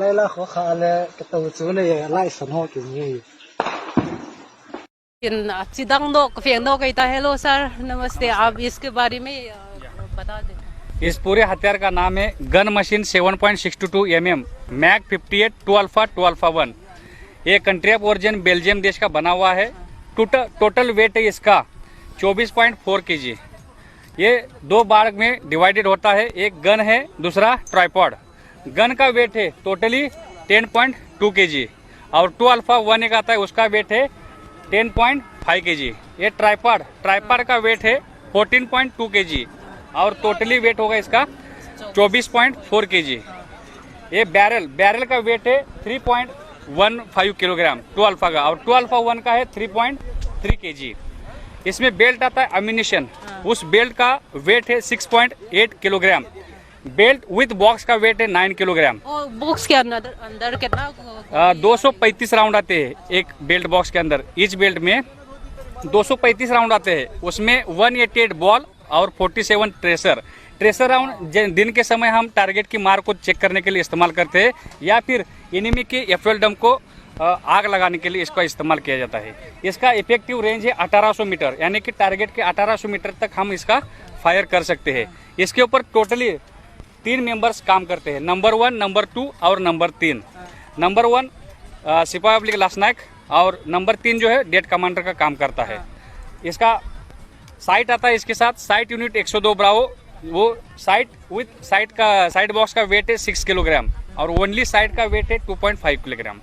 ला खो खा ले तो चु ने लाई सन हो कि ये इन चिदंग नो फेंग नो कहता है। हेलो सर, नमस्ते। आप इसके बारे में बता दें। इस पूरे हथियार का नाम है gun machine 7.62 mm mag 58 2 alpha 2 alpha 1। ये कंट्री ऑफ ओरिजिन बेल्जियम देश का बना हुआ है। टोटल वेट है इसका 24.4 kg। ये दो भाग में डिवाइडेड होता है, एक गन है, दूसरा ट्राइपॉड। गन का वेट है टोटली 10.2 kg और 2 अल्फा 1 एक आता है, उसका वेट है 10.5 kg। ये ट्राइपॉड का वेट है 14.2 kg और टोटली वेट होगा इसका 24.4 kg। ये बैरल का वेट है 3.15 किलोग्राम 2 अल्फा का और 2 अल्फा 1 का है 3.3 kg। इसमें बेल्ट आता है अम्यूनिशन, उस बेल्ट का वेट है 6.8 किलोग्राम। बेल्ट विद बॉक्स का वेट है 9 किलोग्राम। और बॉक्स के अंदर कितना 235 राउंड आते हैं एक बेल्ट बॉक्स के अंदर। इस बेल्ट में 235 राउंड आते हैं, उसमें 188 बॉल और 47 ट्रेसर राउंड दिन के समय हम टारगेट की मार को चेक करने के लिए इस्तेमाल करते हैं या फिर एनिमी के एफएल डम को आग लगाने के लिए इसका इस्तेमाल किया जाता है। इसका इफेक्टिव रेंज है 1800 मीटर, यानी कि टारगेट के 1800 मीटर तक हम इसका फायर कर सकते हैं। इसके ऊपर टोटली 3 मेंबर्स काम करते हैं, नंबर 1, नंबर 2 और नंबर 3। नंबर 1 सिपाही अब्लिक लास्नायक और नंबर 3 जो है डेट कमांडर का काम करता है। इसका साइट आता है इसके साथ, साइट यूनिट 102 ब्रावो। वो साइट विथ साइट का साइड बॉक्स का वेट है 6 किलोग्राम और ओनली साइट का वेट है 2.5 किलोग्राम।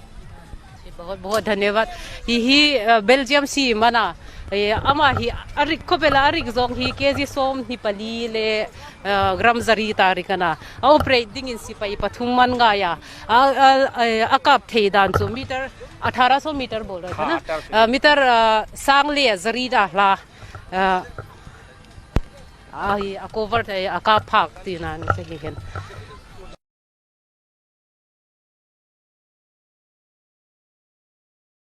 बहुत बहुत धन्यवाद। ही बेल्जियम सी मना अमा ही अरिक को बेला अरिक जोंग ही केजी सोम ही पली ले ग्राम जरी तारिकना ऑपरेटिंग इन सिपाही पथुम मन गाया अकाप थे दान सो मीटर 1800 मीटर बोल रहे थे ना, मीटर सांग ले जरी ला कोवर थे अकाप फाक तीना नहीं